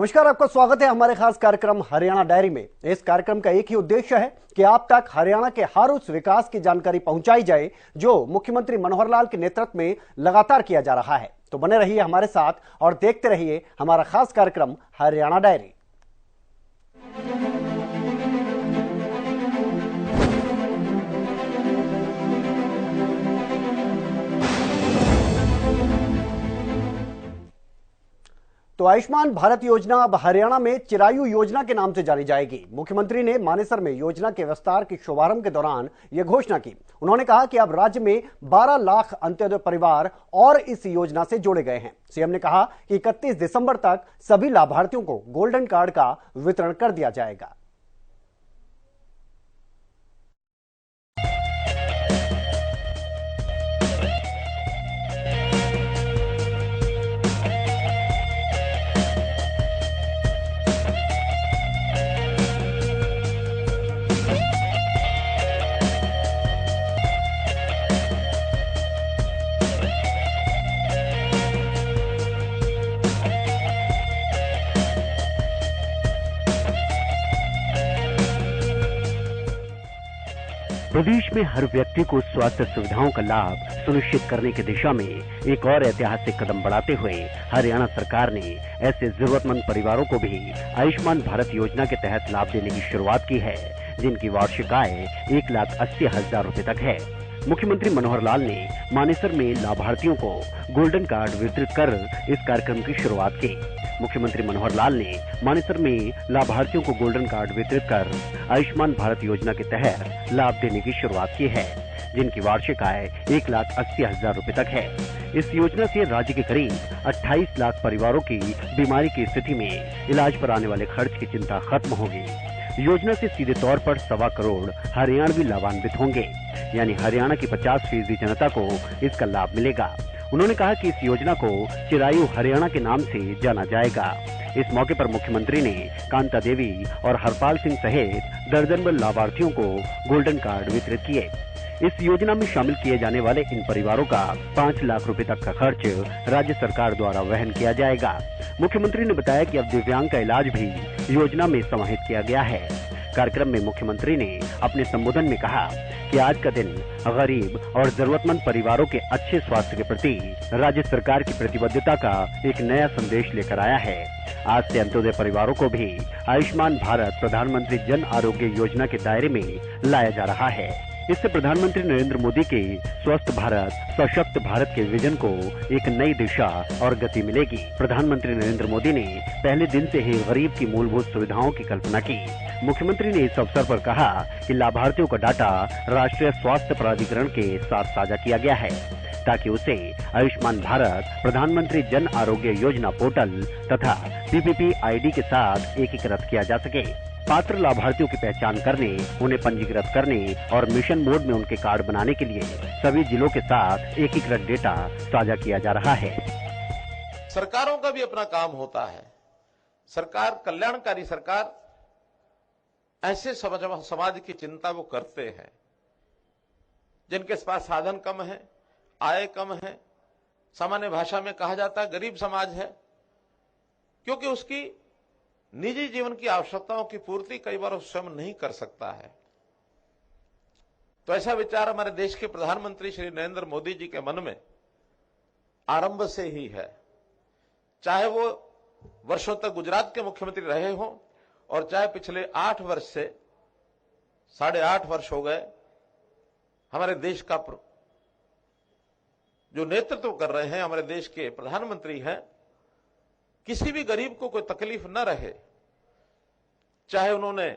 नमस्कार, आपका स्वागत है हमारे खास कार्यक्रम हरियाणा डायरी में। इस कार्यक्रम का एक ही उद्देश्य है कि आप तक हरियाणा के हर उस विकास की जानकारी पहुंचाई जाए जो मुख्यमंत्री मनोहर लाल के नेतृत्व में लगातार किया जा रहा है। तो बने रहिए हमारे साथ और देखते रहिए हमारा खास कार्यक्रम हरियाणा डायरी। तो आयुष्मान भारत योजना अब हरियाणा में चिरायु योजना के नाम से जानी जाएगी। मुख्यमंत्री ने मानेसर में योजना के विस्तार के शुभारंभ के दौरान यह घोषणा की। उन्होंने कहा कि अब राज्य में 12 लाख अंत्योदय परिवार और इस योजना से जोड़े गए हैं। सीएम ने कहा कि 31 दिसंबर तक सभी लाभार्थियों को गोल्डन कार्ड का वितरण कर दिया जाएगा। प्रदेश में हर व्यक्ति को स्वास्थ्य सुविधाओं का लाभ सुनिश्चित करने की दिशा में एक और ऐतिहासिक कदम बढ़ाते हुए हरियाणा सरकार ने ऐसे जरूरतमंद परिवारों को भी आयुष्मान भारत योजना के तहत लाभ देने की शुरुआत की है, जिनकी वार्षिक आय 1,80,000 रुपए तक है। मुख्यमंत्री मनोहर लाल ने मानेसर में लाभार्थियों को गोल्डन कार्ड वितरित कर इस कार्यक्रम की शुरुआत की। मुख्यमंत्री मनोहर लाल ने मानेसर में लाभार्थियों को गोल्डन कार्ड वितरित कर आयुष्मान भारत योजना के तहत लाभ देने की शुरुआत की है, जिनकी वार्षिक आय 1,80,000 रुपए तक है। इस योजना से राज्य के करीब 28 लाख परिवारों की बीमारी की स्थिति में इलाज पर आने वाले खर्च की चिंता खत्म होगी। योजना से सीधे तौर पर 1.25 करोड़ हरियाणवी लाभान्वित होंगे, यानी हरियाणा की 50% जनता को इसका लाभ मिलेगा। उन्होंने कहा कि इस योजना को चिरायु हरियाणा के नाम से जाना जाएगा। इस मौके पर मुख्यमंत्री ने कांता देवी और हरपाल सिंह सहित दर्जनभर लाभार्थियों को गोल्डन कार्ड वितरित किए। इस योजना में शामिल किए जाने वाले इन परिवारों का 5 लाख रुपए तक का खर्च राज्य सरकार द्वारा वहन किया जाएगा। मुख्यमंत्री ने बताया कि अब दिव्यांग का इलाज भी योजना में समाहित किया गया है। कार्यक्रम में मुख्यमंत्री ने अपने संबोधन में कहा कि आज का दिन गरीब और जरूरतमंद परिवारों के अच्छे स्वास्थ्य के प्रति राज्य सरकार की प्रतिबद्धता का एक नया संदेश लेकर आया है। आज से अंत्योदय परिवारों को भी आयुष्मान भारत प्रधानमंत्री जन आरोग्य योजना के दायरे में लाया जा रहा है। इससे प्रधानमंत्री नरेंद्र मोदी के स्वस्थ भारत सशक्त भारत के विजन को एक नई दिशा और गति मिलेगी। प्रधानमंत्री नरेंद्र मोदी ने पहले दिन से ही गरीब की मूलभूत सुविधाओं की कल्पना की। मुख्यमंत्री ने इस अवसर पर कहा कि लाभार्थियों का डाटा राष्ट्रीय स्वास्थ्य प्राधिकरण के साथ साझा किया गया है, ताकि उसे आयुष्मान भारत प्रधानमंत्री जन आरोग्य योजना पोर्टल तथा PPP ID के साथ एकीकृत किया जा सके। पात्र लाभार्थियों की पहचान करने, उन्हें पंजीकृत करने और मिशन मोड में उनके कार्ड बनाने के लिए सभी जिलों के साथ एकीकृत डेटा साझा किया जा रहा है। सरकारों का भी अपना काम होता है। सरकार कल्याणकारी सरकार ऐसे समाज की चिंता वो करते हैं जिनके पास साधन कम है, आय कम है, सामान्य भाषा में कहा जाता है गरीब समाज है, क्योंकि उसकी निजी जीवन की आवश्यकताओं की पूर्ति कई बार स्वयं नहीं कर सकता है। तो ऐसा विचार हमारे देश के प्रधानमंत्री श्री नरेंद्र मोदी जी के मन में आरंभ से ही है। चाहे वो वर्षों तक गुजरात के मुख्यमंत्री रहे हों और चाहे पिछले 8 वर्ष से 8.5 वर्ष हो गए हमारे देश का जो नेतृत्व कर रहे हैं, हमारे देश के प्रधानमंत्री हैं, किसी भी गरीब को कोई तकलीफ न रहे। चाहे उन्होंने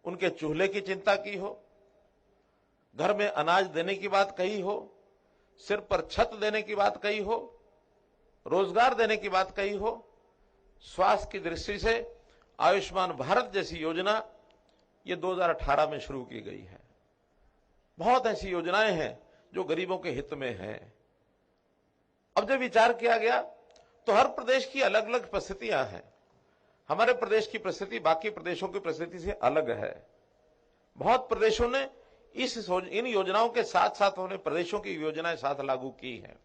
उनके चूल्हे की चिंता की हो, घर में अनाज देने की बात कही हो, सिर पर छत देने की बात कही हो, रोजगार देने की बात कही हो, स्वास्थ्य की दृष्टि से आयुष्मान भारत जैसी योजना ये 2018 में शुरू की गई है। बहुत ऐसी योजनाएं हैं जो गरीबों के हित में हैं। अब जब विचार किया गया तो हर प्रदेश की अलग अलग परिस्थितियां हैं। हमारे प्रदेश की परिस्थिति बाकी प्रदेशों की परिस्थिति से अलग है। बहुत प्रदेशों ने इन योजनाओं के साथ साथ उन्होंने प्रदेशों की योजनाएं साथ लागू की हैं।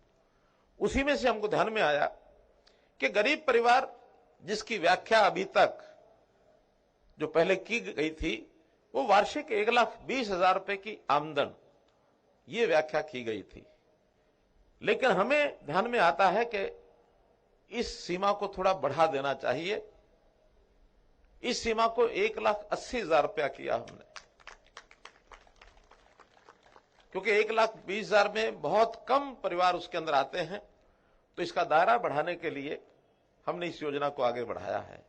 उसी में से हमको ध्यान में आया कि गरीब परिवार जिसकी व्याख्या अभी तक जो पहले की गई थी वो वार्षिक 1,20,000 रुपए की आमदन, ये व्याख्या की गई थी। लेकिन हमें ध्यान में आता है कि इस सीमा को थोड़ा बढ़ा देना चाहिए। इस सीमा को 1,80,000 रुपया किया हमने, क्योंकि 1,20,000 में बहुत कम परिवार उसके अंदर आते हैं। तो इसका दायरा बढ़ाने के लिए हमने इस योजना को आगे बढ़ाया है।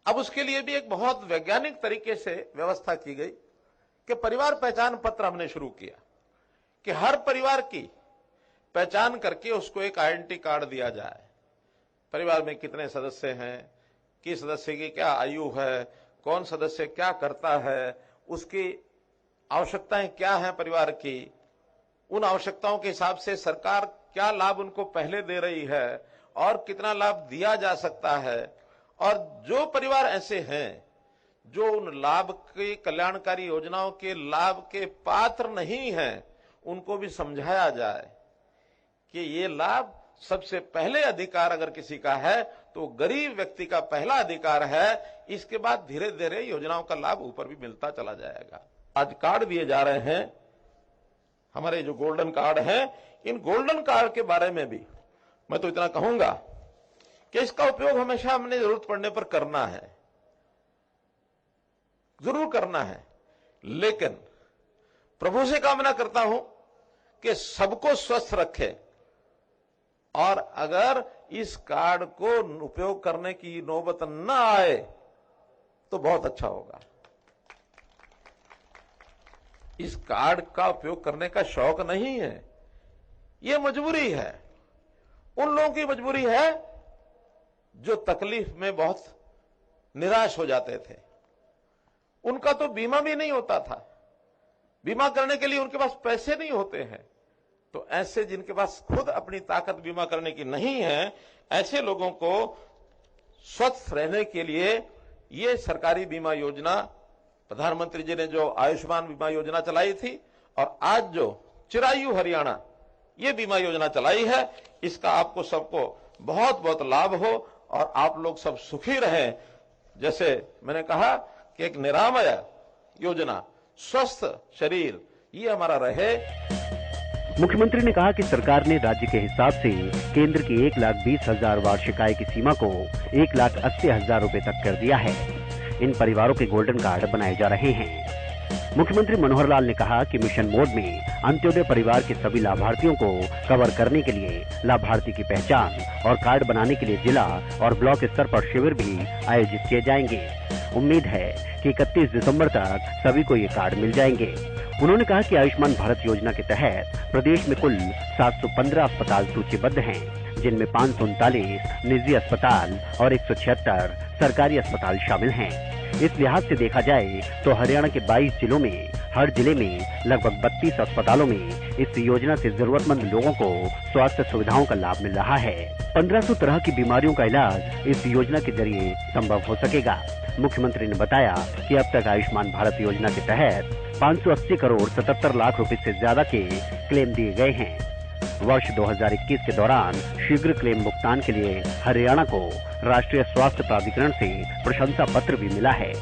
अब उसके लिए भी एक बहुत वैज्ञानिक तरीके से व्यवस्था की गई कि परिवार पहचान पत्र हमने शुरू किया कि हर परिवार की पहचान करके उसको एक आइडेंटिटी कार्ड दिया जाए। परिवार में कितने सदस्य हैं, किस सदस्य की क्या आयु है, कौन सदस्य क्या करता है, उसकी आवश्यकताएं क्या हैं परिवार की, उन आवश्यकताओं के हिसाब से सरकार क्या लाभ उनको पहले दे रही है और कितना लाभ दिया जा सकता है। और जो परिवार ऐसे हैं जो उन लाभ की कल्याणकारी योजनाओं के लाभ के पात्र नहीं हैं, उनको भी समझाया जाए कि ये लाभ सबसे पहले अधिकार अगर किसी का है तो गरीब व्यक्ति का पहला अधिकार है। इसके बाद धीरे धीरे योजनाओं का लाभ ऊपर भी मिलता चला जाएगा। आज कार्ड दिए जा रहे हैं, हमारे जो गोल्डन कार्ड हैं, इन गोल्डन कार्ड के बारे में भी मैं तो इतना कहूंगा कि इसका उपयोग हमेशा हमने जरूरत पड़ने पर करना है, जरूर करना है। लेकिन प्रभु से कामना करता हूं कि सबको स्वस्थ रखे और अगर इस कार्ड को उपयोग करने की नौबत न आए तो बहुत अच्छा होगा। इस कार्ड का उपयोग करने का शौक नहीं है, यह मजबूरी है। उन लोगों की मजबूरी है जो तकलीफ में बहुत निराश हो जाते थे। उनका तो बीमा भी नहीं होता था, बीमा करने के लिए उनके पास पैसे नहीं होते हैं। तो ऐसे जिनके पास खुद अपनी ताकत बीमा करने की नहीं है, ऐसे लोगों को स्वस्थ रहने के लिए ये सरकारी बीमा योजना, प्रधानमंत्री जी ने जो आयुष्मान बीमा योजना चलाई थी और आज जो चिरायु हरियाणा ये बीमा योजना चलाई है, इसका आपको सबको बहुत बहुत लाभ हो और आप लोग सब सुखी रहें। जैसे मैंने कहा कि एक निरामय योजना, स्वस्थ शरीर, ये हमारा रहे। मुख्यमंत्री ने कहा कि सरकार ने राज्य के हिसाब से केंद्र की 1,20,000 वार्षिक आय की सीमा को 1,80,000 रुपए तक कर दिया है। इन परिवारों के गोल्डन कार्ड बनाए जा रहे हैं। मुख्यमंत्री मनोहर लाल ने कहा कि मिशन मोड में अंत्योदय परिवार के सभी लाभार्थियों को कवर करने के लिए लाभार्थी की पहचान और कार्ड बनाने के लिए जिला और ब्लॉक स्तर पर शिविर भी आयोजित किए जाएंगे। उम्मीद है कि 31 दिसंबर तक सभी को ये कार्ड मिल जाएंगे। उन्होंने कहा कि आयुष्मान भारत योजना के तहत प्रदेश में कुल 715 अस्पताल सूचीबद्ध हैं, जिनमें 539 निजी अस्पताल और 176 सरकारी अस्पताल शामिल हैं। इस लिहाज से देखा जाए तो हरियाणा के 22 जिलों में हर जिले में लगभग 32 अस्पतालों में इस योजना से जरूरतमंद लोगों को स्वास्थ्य सुविधाओं का लाभ मिल रहा है। 1500 तरह की बीमारियों का इलाज इस योजना के जरिए संभव हो सकेगा। मुख्यमंत्री ने बताया कि अब तक आयुष्मान भारत योजना के तहत 580 करोड़ 77 लाख रुपए से ज्यादा के क्लेम दिए गए हैं। वर्ष 2021 के दौरान शीघ्र क्लेम भुगतान के लिए हरियाणा को राष्ट्रीय स्वास्थ्य प्राधिकरण से प्रशंसा पत्र भी मिला है।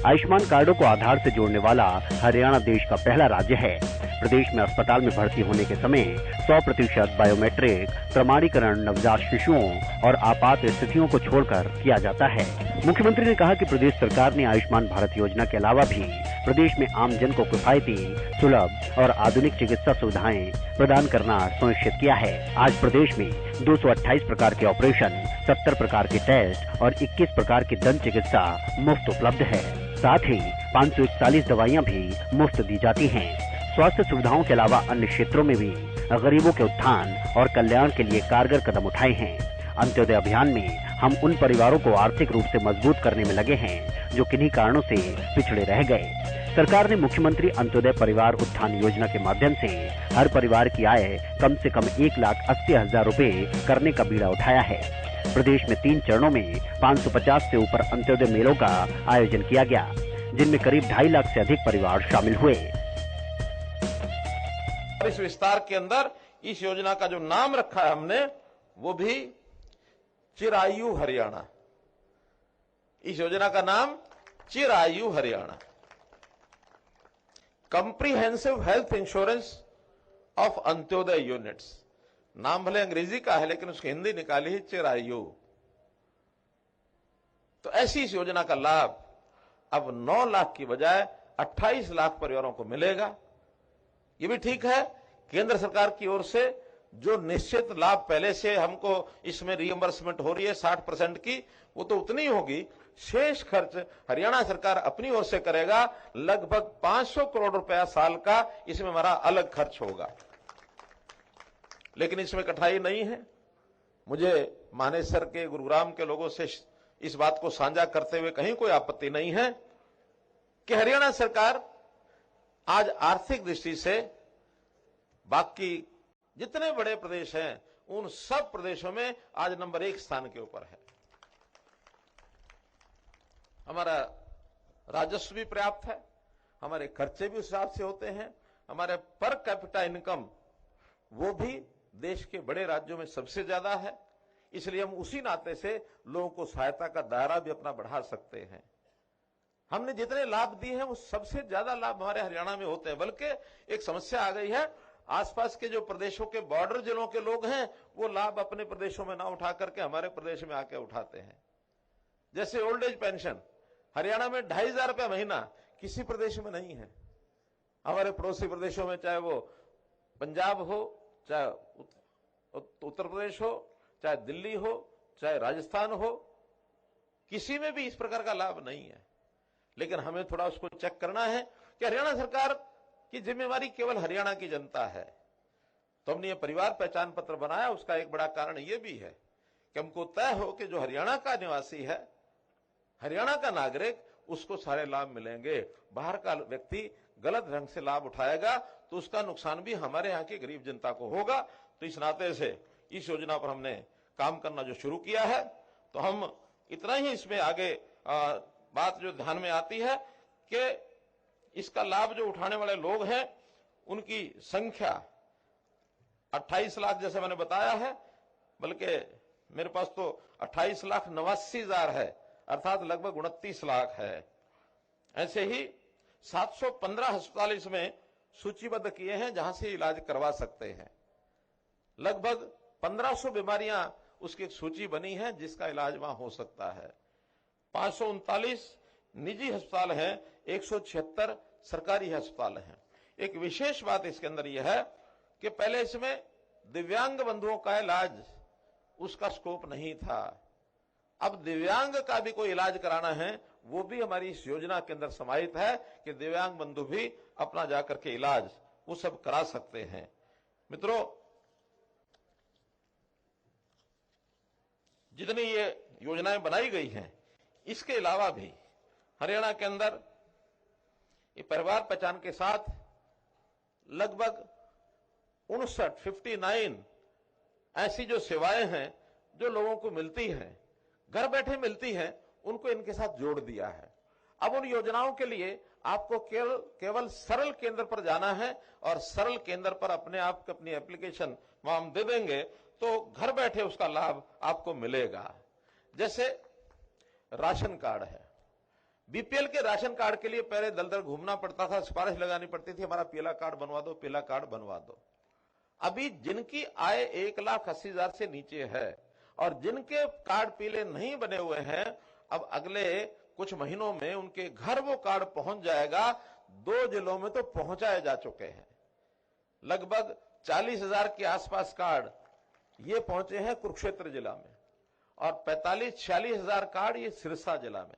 आयुष्मान कार्डों को आधार से जोड़ने वाला हरियाणा देश का पहला राज्य है। प्रदेश में अस्पताल में भर्ती होने के समय 100% बायोमेट्रिक प्रमाणीकरण नवजात शिशुओं और आपात स्थितियों को छोड़कर किया जाता है। मुख्यमंत्री ने कहा कि प्रदेश सरकार ने आयुष्मान भारत योजना के अलावा भी प्रदेश में आमजन को किफायती, सुलभ और आधुनिक चिकित्सा सुविधाएं प्रदान करना सुनिश्चित किया है। आज प्रदेश में 228 प्रकार के ऑपरेशन, 70 प्रकार के टेस्ट और 21 प्रकार की दंत चिकित्सा मुफ्त उपलब्ध है। साथ ही 541 दवाइयां भी मुफ्त दी जाती हैं। स्वास्थ्य सुविधाओं के अलावा अन्य क्षेत्रों में भी गरीबों के उत्थान और कल्याण के लिए कारगर कदम उठाए हैं। अंत्योदय अभियान में हम उन परिवारों को आर्थिक रूप से मजबूत करने में लगे हैं जो किन्हीं कारणों से पिछड़े रह गए। सरकार ने मुख्यमंत्री अंत्योदय परिवार उत्थान योजना के माध्यम से हर परिवार की आय कम से कम 1,80,000 रुपए करने का बीड़ा उठाया है। प्रदेश में 3 चरणों में 550 से ऊपर अंत्योदय मेलों का आयोजन किया गया, जिनमें करीब 2.5 लाख से अधिक परिवार शामिल हुए। इस विस्तार के अंदर इस योजना का जो नाम रखा है हमने, वो भी चिरायु हरियाणा। इस योजना का नाम Chirayu Haryana, comprehensive health insurance of Antyodaya units. नाम भले अंग्रेजी का है लेकिन उसकी हिंदी निकाली है चिरायु। तो ऐसी इस योजना का लाभ अब 9 लाख की बजाय 28 लाख परिवारों को मिलेगा। ये भी ठीक है, केंद्र सरकार की ओर से जो निश्चित लाभ पहले से हमको इसमें रिइंबर्समेंट हो रही है 60% की, वो तो उतनी होगी। शेष खर्च हरियाणा सरकार अपनी ओर से करेगा। लगभग 500 करोड़ रुपया साल का इसमें हमारा अलग खर्च होगा। लेकिन इसमें कठिनाई नहीं है। मुझे मानेसर के, गुरुग्राम के लोगों से इस बात को साझा करते हुए कहीं कोई आपत्ति नहीं है कि हरियाणा सरकार आज आर्थिक दृष्टि से बाकी जितने बड़े प्रदेश हैं उन सब प्रदेशों में आज नंबर 1 स्थान के ऊपर है। हमारा राजस्व भी पर्याप्त है, हमारे खर्चे भी उस हिसाब से होते हैं, हमारे पर कैपिटा इनकम वो भी देश के बड़े राज्यों में सबसे ज्यादा है। इसलिए हम उसी नाते से लोगों को सहायता का दायरा भी अपना बढ़ा सकते हैं। हमने जितने लाभ दिए हैं वो सबसे ज्यादा लाभ हमारे हरियाणा में होते हैं। बल्कि एक समस्या आ गई है, आसपास के जो प्रदेशों के बॉर्डर जिलों के लोग हैं वो लाभ अपने प्रदेशों में ना उठा करके हमारे प्रदेश में आके उठाते हैं। जैसे ओल्ड एज पेंशन हरियाणा में 2500 रुपया महीना, किसी प्रदेश में नहीं है। हमारे पड़ोसी प्रदेशों में चाहे वो पंजाब हो, चाहे उत्तर प्रदेश हो, चाहे दिल्ली हो, चाहे राजस्थान हो, किसी में भी इस प्रकार का लाभ नहीं है। लेकिन हमें थोड़ा उसको चेक करना है कि हरियाणा सरकार की जिम्मेवारी केवल हरियाणा की जनता है। तो हमने ये परिवार पहचान पत्र बनाया। उसका एक बड़ा कारण ये भी है कि हमको तय हो कि जो हरियाणा का निवासी है, हरियाणा का नागरिक, उसको सारे लाभ मिलेंगे। बाहर का व्यक्ति गलत ढंग से लाभ उठाएगा तो उसका नुकसान भी हमारे यहाँ की गरीब जनता को होगा। तो इस नाते से इस योजना पर हमने काम करना जो शुरू किया है, तो हम इतना ही इसमें आगे बात जो ध्यान में आती है कि इसका लाभ जो उठाने वाले लोग हैं उनकी संख्या 28 लाख जैसे मैंने बताया है, बल्कि मेरे पास तो 28,89,000 है, अर्थात लगभग 29 लाख है। ऐसे ही 715 अस्पताल इसमें सूचीबद्ध किए हैं जहां से इलाज करवा सकते हैं। लगभग 1500 बीमारियां उसकी एक सूची बनी है जिसका इलाज वहां हो सकता है। 539 निजी अस्पताल हैं, 176 सरकारी अस्पताल हैं। एक विशेष बात इसके अंदर यह है कि पहले इसमें दिव्यांग बंधुओं का इलाज उसका स्कोप नहीं था। अब दिव्यांग का भी कोई इलाज कराना है वो भी हमारी इस योजना के अंदर समाहित है कि दिव्यांग बंधु भी अपना जाकर के इलाज वो सब करा सकते हैं। मित्रों, जितनी ये योजनाएं बनाई गई हैं, इसके अलावा भी हरियाणा के अंदर ये परिवार पहचान के साथ लगभग 59 ऐसी जो सेवाएं हैं जो लोगों को मिलती हैं, घर बैठे मिलती हैं, उनको इनके साथ जोड़ दिया है। अब उन योजनाओं के लिए आपको केवल सरल केंद्र पर जाना है और सरल केंद्र पर अपने आप अपनी एप्लीकेशन वहां हम दे देंगे तो घर बैठे उसका लाभ आपको मिलेगा। जैसे राशन कार्ड है, बीपीएल के राशन कार्ड के लिए पहले दल दल घूमना पड़ता था, सिफारिश लगानी पड़ती थी, हमारा पीला कार्ड बनवा दो, पीला कार्ड बनवा दो। अभी जिनकी आय 1,80,000 से नीचे है और जिनके कार्ड पीले नहीं बने हुए हैं, अब अगले कुछ महीनों में उनके घर वो कार्ड पहुंच जाएगा। 2 जिलों में तो पहुंचाए जा चुके हैं। लगभग 40,000 के आसपास कार्ड ये पहुंचे हैं कुरुक्षेत्र जिला में और 45-46,000 कार्ड ये सिरसा जिला में।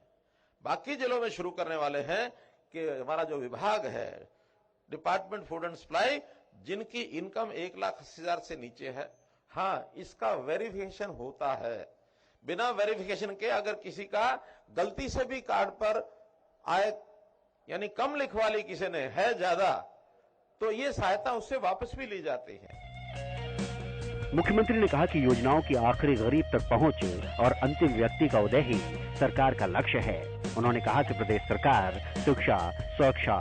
बाकी जिलों में शुरू करने वाले हैं कि हमारा जो विभाग है डिपार्टमेंट फूड एंड सप्लाई, जिनकी इनकम 1,80,000 से नीचे है, हाँ, इसका वेरिफिकेशन होता है। बिना वेरिफिकेशन के अगर किसी का गलती से भी कार्ड पर आय यानी कम लिखवा ली किसी ने, है ज्यादा, तो ये सहायता उससे वापस भी ली जाती है। मुख्यमंत्री ने कहा कि योजनाओं की आखिरी गरीब तक पहुंच और अंतिम व्यक्ति का उदय ही सरकार का लक्ष्य है। उन्होंने कहा कि प्रदेश सरकार शिक्षा, सुरक्षा,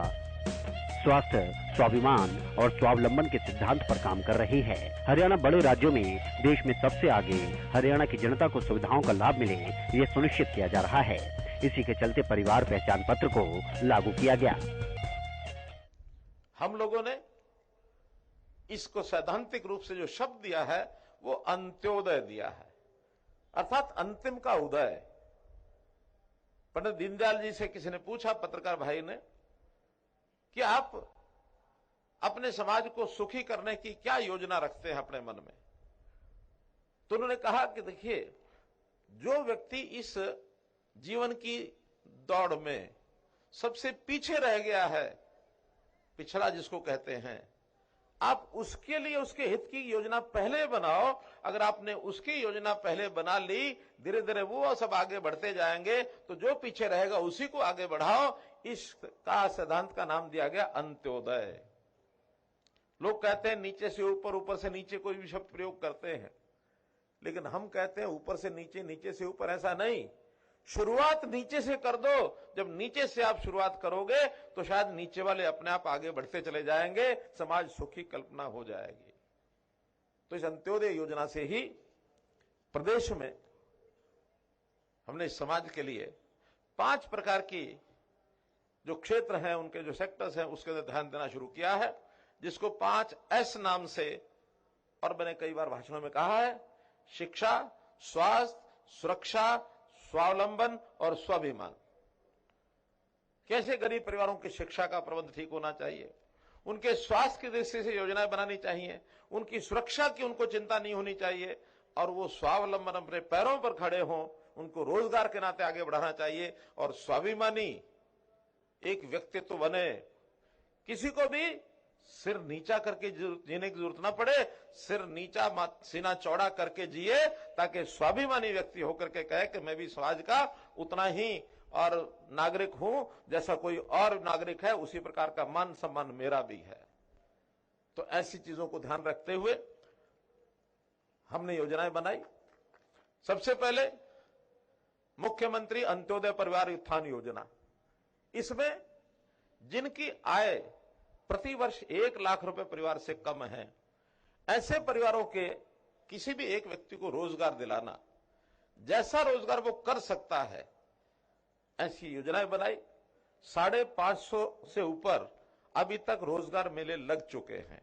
स्वास्थ्य, स्वाभिमान और स्वावलंबन के सिद्धांत पर काम कर रही है। हरियाणा बड़े राज्यों में देश में सबसे आगे, हरियाणा की जनता को सुविधाओं का लाभ मिले, ये सुनिश्चित किया जा रहा है। इसी के चलते परिवार पहचान पत्र को लागू किया गया। हम लोगों ने इसको सैद्धांतिक रूप से जो शब्द दिया है वो अंत्योदय दिया है, अर्थात अंतिम का उदय। पंडित दीनदयाल जी से किसी ने पूछा, पत्रकार भाई ने, कि आप अपने समाज को सुखी करने की क्या योजना रखते हैं अपने मन में। तो उन्होंने कहा कि देखिए, जो व्यक्ति इस जीवन की दौड़ में सबसे पीछे रह गया है, पिछड़ा जिसको कहते हैं, आप उसके लिए उसके हित की योजना पहले बनाओ। अगर आपने उसकी योजना पहले बना ली, धीरे धीरे वो सब आगे बढ़ते जाएंगे, तो जो पीछे रहेगा उसी को आगे बढ़ाओ। इसका सिद्धांत का नाम दिया गया अंत्योदय। लोग कहते हैं नीचे से ऊपर, ऊपर से नीचे कोई भी शब्द प्रयोग करते हैं, लेकिन हम कहते हैं ऊपर से नीचे, नीचे से ऊपर। ऐसा नहीं, शुरुआत नीचे से कर दो। जब नीचे से आप शुरुआत करोगे तो शायद नीचे वाले अपने आप आगे बढ़ते चले जाएंगे, समाज सुखी कल्पना हो जाएगी। तो इस अंत्योदय योजना से ही प्रदेश में हमने इस समाज के लिए 5 प्रकार की जो क्षेत्र हैं, उनके जो सेक्टर्स हैं, उसके अंदर ध्यान देना शुरू किया है, जिसको 5S नाम से, और मैंने कई बार भाषणों में कहा है, शिक्षा, स्वास्थ्य, सुरक्षा, स्वावलंबन और स्वाभिमान। कैसे गरीब परिवारों की शिक्षा का प्रबंध ठीक होना चाहिए, उनके स्वास्थ्य की दृष्टि से योजनाएं बनानी चाहिए, उनकी सुरक्षा की उनको चिंता नहीं होनी चाहिए, और वो स्वावलंबन अपने पैरों पर खड़े हों, उनको रोजगार के नाते आगे बढ़ाना चाहिए, और स्वाभिमानी एक व्यक्तित्व बने। किसी को भी सिर नीचा करके जीने की जरूरत ना पड़े, सिर नीचा सीना चौड़ा करके जिए, ताकि स्वाभिमानी व्यक्ति होकर के कहे कि मैं भी समाज का उतना ही और नागरिक हूं जैसा कोई और नागरिक है, उसी प्रकार का मान सम्मान मेरा भी है। तो ऐसी चीजों को ध्यान रखते हुए हमने योजनाएं बनाई। सबसे पहले मुख्यमंत्री अंत्योदय परिवार उत्थान योजना। इसमें जिनकी आय प्रति वर्ष 1 लाख रुपए परिवार से कम है, ऐसे परिवारों के किसी भी एक व्यक्ति को रोजगार दिलाना, जैसा रोजगार वो कर सकता है, ऐसी योजनाएं बनाई। 550 से ऊपर अभी तक रोजगार मेले लग चुके हैं,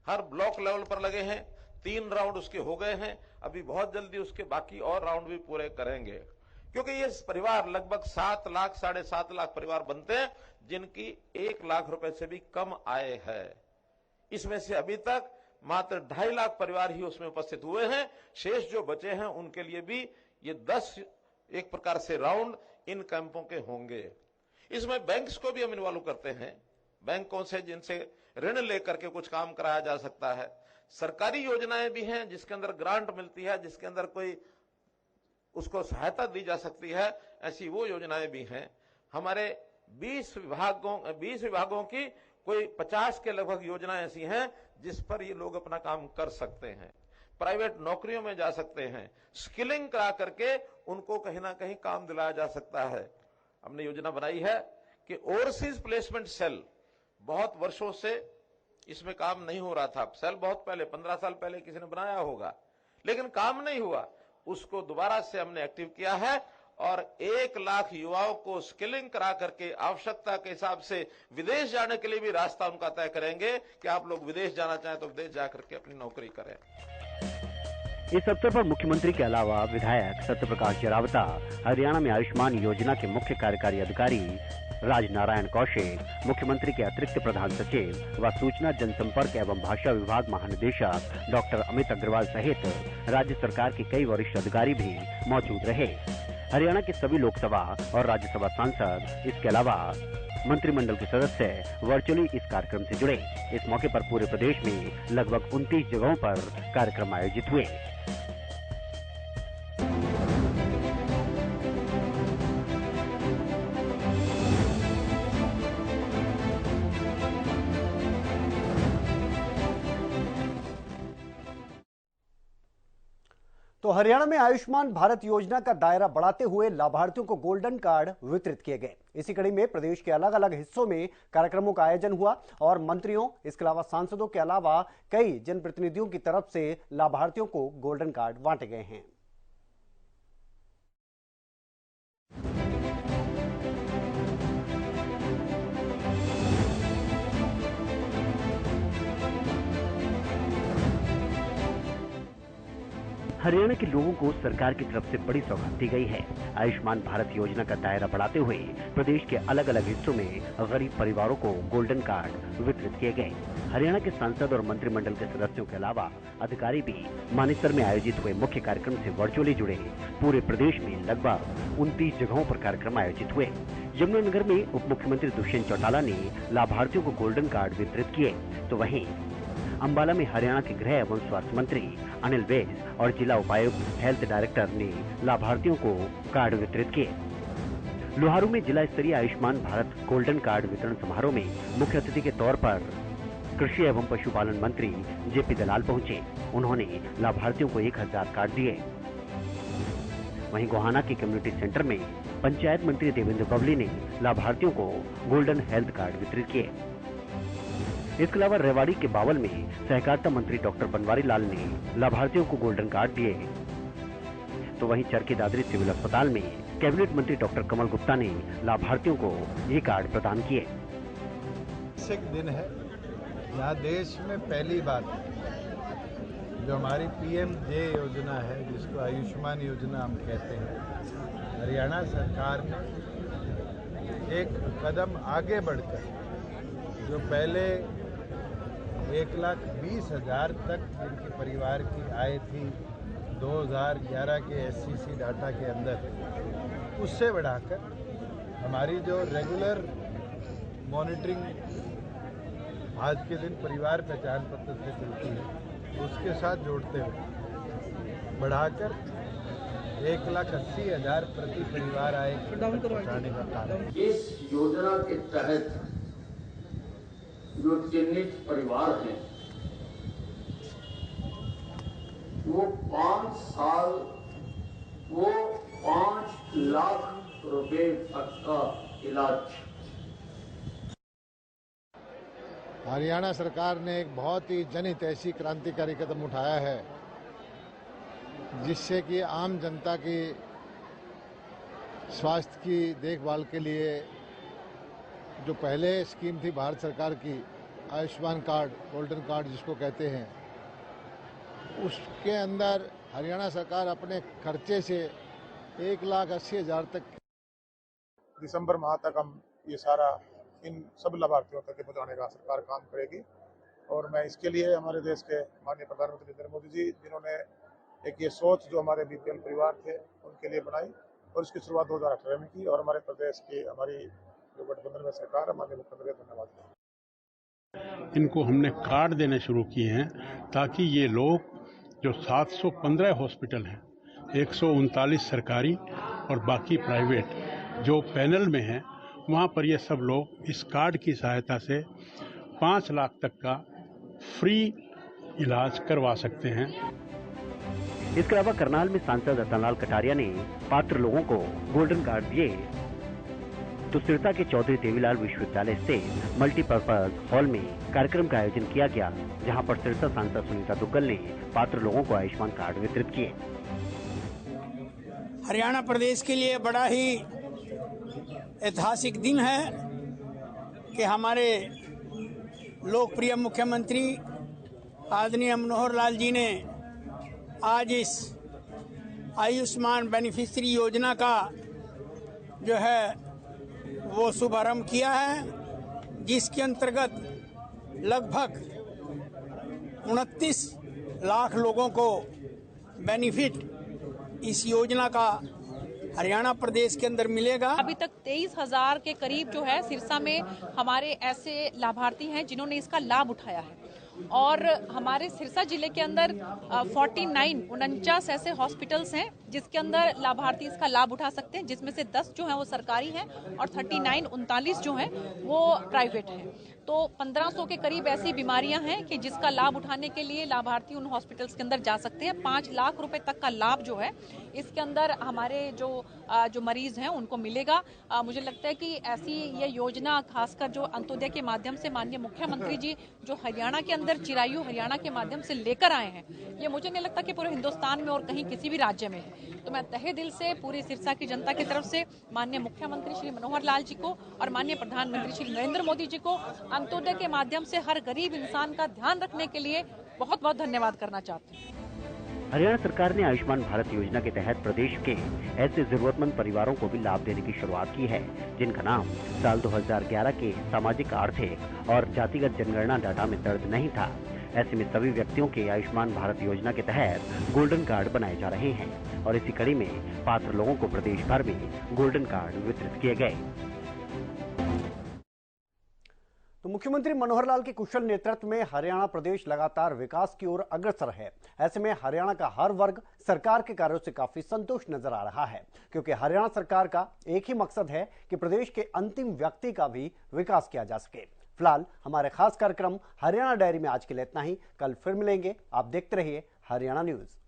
हर ब्लॉक लेवल पर लगे हैं। 3 राउंड उसके हो गए हैं, अभी बहुत जल्दी उसके बाकी और राउंड भी पूरे करेंगे, क्योंकि ये परिवार लगभग 7 लाख, 7.5 लाख परिवार बनते हैं जिनकी 1 लाख रुपए से भी कम आय है। इसमें से अभी तक मात्र 2.5 लाख परिवार ही उसमें उपस्थित हुए हैं। शेष जो बचे हैं उनके लिए भी ये 10 एक प्रकार से राउंड इन कैंपों के होंगे। इसमें बैंक्स को भी हम इन्वॉल्व करते हैं, बैंकों से जिनसे ऋण लेकर के कुछ काम कराया जा सकता है। सरकारी योजनाएं भी हैं जिसके अंदर ग्रांट मिलती है, जिसके अंदर कोई उसको सहायता दी जा सकती है, ऐसी वो योजनाएं भी हैं। हमारे 20 विभागों की कोई 50 के लगभग योजनाएं ऐसी हैं जिस पर ये लोग अपना काम कर सकते हैं। प्राइवेट नौकरियों में जा सकते हैं, स्किलिंग करा करके उनको कहीं ना कहीं काम दिलाया जा सकता है। हमने योजना बनाई है कि ओवरसीज प्लेसमेंट सेल, बहुत वर्षों से इसमें काम नहीं हो रहा था। सेल बहुत पहले 15 साल पहले किसी ने बनाया होगा, लेकिन काम नहीं हुआ। उसको दोबारा से हमने एक्टिव किया है और 1 लाख युवाओं को स्किलिंग करा करके आवश्यकता के हिसाब से विदेश जाने के लिए भी रास्ता उनका तय करेंगे कि आप लोग विदेश जाना चाहें तो विदेश जाकर के अपनी नौकरी करें। इस अवसर पर मुख्यमंत्री के अलावा विधायक सत्यप्रकाश जरावता, हरियाणा में आयुष्मान योजना के मुख्य कार्यकारी अधिकारी राजनारायण कौशिक, मुख्यमंत्री के अतिरिक्त प्रधान सचिव व सूचना जनसंपर्क एवं भाषा विभाग महानिदेशक डॉक्टर अमित अग्रवाल सहित राज्य सरकार के कई वरिष्ठ अधिकारी भी मौजूद रहे। हरियाणा के सभी लोकसभा और राज्यसभा सांसद, इसके अलावा मंत्रिमंडल के सदस्य वर्चुअली इस कार्यक्रम से जुड़े। इस मौके पर पूरे प्रदेश में लगभग 29 जगहों पर कार्यक्रम आयोजित हुए। तो हरियाणा में आयुष्मान भारत योजना का दायरा बढ़ाते हुए लाभार्थियों को गोल्डन कार्ड वितरित किए गए। इसी कड़ी में प्रदेश के अलग अलग हिस्सों में कार्यक्रमों का आयोजन हुआ और मंत्रियों, इसके अलावा सांसदों के अलावा कई जनप्रतिनिधियों की तरफ से लाभार्थियों को गोल्डन कार्ड बांटे गए हैं। हरियाणा के लोगों को सरकार की तरफ से बड़ी सौगात दी गई है। आयुष्मान भारत योजना का दायरा बढ़ाते हुए प्रदेश के अलग अलग हिस्सों में गरीब परिवारों को गोल्डन कार्ड वितरित किए गए। हरियाणा के सांसद और मंत्रिमंडल के सदस्यों के अलावा अधिकारी भी मानेसर में आयोजित हुए मुख्य कार्यक्रम से वर्चुअली जुड़े। पूरे प्रदेश में लगभग 29 जगहों पर कार्यक्रम आयोजित हुए। यमुनानगर में उप मुख्यमंत्री दुष्यंत चौटाला ने लाभार्थियों को गोल्डन कार्ड वितरित किए, तो वहीं अंबाला में हरियाणा के गृह एवं स्वास्थ्य मंत्री अनिल विज और जिला उपायुक्त हेल्थ डायरेक्टर ने लाभार्थियों को कार्ड वितरित किए। लोहारू में जिला स्तरीय आयुष्मान भारत गोल्डन कार्ड वितरण समारोह में मुख्य अतिथि के तौर पर कृषि एवं पशुपालन मंत्री जेपी दलाल पहुंचे। उन्होंने लाभार्थियों को 1000 कार्ड दिए। वहीं गोहाना के कम्युनिटी सेंटर में पंचायत मंत्री देवेंद्र बबली ने लाभार्थियों को गोल्डन हेल्थ कार्ड वितरित किए। इसके अलावा रेवाड़ी के बावल में सहकारिता मंत्री डॉक्टर बनवारी लाल ने लाभार्थियों को गोल्डन कार्ड दिए, तो वहीं चरखी दादरी सिविल अस्पताल में कैबिनेट मंत्री डॉक्टर कमल गुप्ता ने लाभार्थियों को ये कार्ड प्रदान किए। एक दिन है यहाँ देश में पहली बार जो हमारी पीएमजे योजना है, जिसको आयुष्मान योजना हम कहते हैं, हरियाणा सरकार ने एक कदम आगे बढ़कर जो पहले 1,20,000 तक जिनके परिवार की आय थी 2011 के SCC डाटा के अंदर, उससे बढ़ाकर हमारी जो रेगुलर मॉनिटरिंग आज के दिन परिवार पहचान पत्र से चलती है, उसके साथ जोड़ते हुए बढ़ाकर 1,80,000 प्रति परिवार आय पहुँचाने का काम। इस योजना के तहत जो चिन्हित परिवार हैं वो 5 साल 5 लाख रुपए तक का इलाज। हरियाणा सरकार ने एक बहुत ही जनहितैषी क्रांतिकारी कदम उठाया है, जिससे कि आम जनता की स्वास्थ्य की देखभाल के लिए जो पहले स्कीम थी भारत सरकार की आयुष्मान कार्ड, गोल्डन कार्ड जिसको कहते हैं, उसके अंदर हरियाणा सरकार अपने खर्चे से 1,80,000 तक दिसंबर माह तक हम ये सारा इन सब लाभार्थियों तक पहुंचाने का सरकार काम करेगी। और मैं इसके लिए हमारे देश के माननीय प्रधानमंत्री नरेंद्र मोदी जी, जिन्होंने एक ये सोच जो हमारे BPL परिवार थे उनके लिए बनाई और इसकी शुरुआत 2018 में की, और हमारे प्रदेश की हमारी जो गठबंधन में सरकार है, माननीय मुख्यमंत्री, धन्यवाद। इनको हमने कार्ड देने शुरू किए हैं ताकि ये लोग जो 715 हॉस्पिटल हैं, 139 सरकारी और बाकी प्राइवेट जो पैनल में हैं, वहाँ पर ये सब लोग इस कार्ड की सहायता से 5 लाख तक का फ्री इलाज करवा सकते हैं। इसके अलावा करनाल में सांसद रतनलाल कटारिया ने पात्र लोगों को गोल्डन कार्ड दिए, तो सिरसा के चौधरी देवीलाल विश्वविद्यालय से मल्टीपर्पज हॉल में कार्यक्रम का आयोजन किया गया, जहां पर सिरसा सांसद सुनीता दुग्गल ने पात्र लोगों को आयुष्मान कार्ड वितरित किए। हरियाणा प्रदेश के लिए बड़ा ही ऐतिहासिक दिन है कि हमारे लोकप्रिय मुख्यमंत्री आदरणीय मनोहर लाल जी ने आज इस आयुष्मान बेनिफिशियरी योजना का जो है वो शुभारंभ किया है, जिसके अंतर्गत लगभग 29 लाख लोगों को बेनिफिट इस योजना का हरियाणा प्रदेश के अंदर मिलेगा। अभी तक 23,000 के करीब जो है सिरसा में हमारे ऐसे लाभार्थी हैं जिन्होंने इसका लाभ उठाया है, और हमारे सिरसा जिले के अंदर 49 ऐसे हॉस्पिटल्स हैं जिसके अंदर लाभार्थी इसका लाभ उठा सकते हैं, जिसमें से 10 जो हैं वो सरकारी हैं और 39 जो हैं वो प्राइवेट हैं। तो 1500 के करीब ऐसी बीमारियां हैं कि जिसका लाभ उठाने के लिए लाभार्थी उन हॉस्पिटल्स के अंदर जा सकते हैं। 5 लाख रुपए तक का लाभ जो है इसके अंदर हमारे जो मरीज हैं उनको मिलेगा। मुझे लगता है कि ऐसी ये योजना खासकर जो अंत्योदय के माध्यम से माननीय मुख्यमंत्री जी जो हरियाणा के अंदर चिरायु हरियाणा के माध्यम से लेकर आए हैं, ये मुझे नहीं लगता कि पूरे हिंदुस्तान में और कहीं किसी भी राज्य में है। तो मैं तहे दिल से पूरी सिरसा की जनता की तरफ से माननीय मुख्यमंत्री श्री मनोहर लाल जी को और माननीय प्रधानमंत्री श्री नरेंद्र मोदी जी को अंत्योदय के माध्यम से हर गरीब इंसान का ध्यान रखने के लिए बहुत बहुत धन्यवाद करना चाहती हूँ। हरियाणा सरकार ने आयुष्मान भारत योजना के तहत प्रदेश के ऐसे जरूरतमंद परिवारों को भी लाभ देने की शुरुआत की है जिनका नाम साल 2011 के सामाजिक, आर्थिक और जातिगत जनगणना डाटा में दर्ज नहीं था। ऐसे में सभी व्यक्तियों के आयुष्मान भारत योजना के तहत गोल्डन कार्ड बनाए जा रहे हैं और इसी कड़ी में पात्र लोगों को प्रदेश भर में गोल्डन कार्ड वितरित किए गए। तो मुख्यमंत्री मनोहर लाल के कुशल नेतृत्व में हरियाणा प्रदेश लगातार विकास की ओर अग्रसर है। ऐसे में हरियाणा का हर वर्ग सरकार के कार्यों से काफी संतुष्ट नजर आ रहा है, क्योंकि हरियाणा सरकार का एक ही मकसद है कि प्रदेश के अंतिम व्यक्ति का भी विकास किया जा सके। फिलहाल हमारे खास कार्यक्रम हरियाणा डायरी में आज के लिए इतना ही। कल फिर मिलेंगे। आप देखते रहिए हरियाणा न्यूज।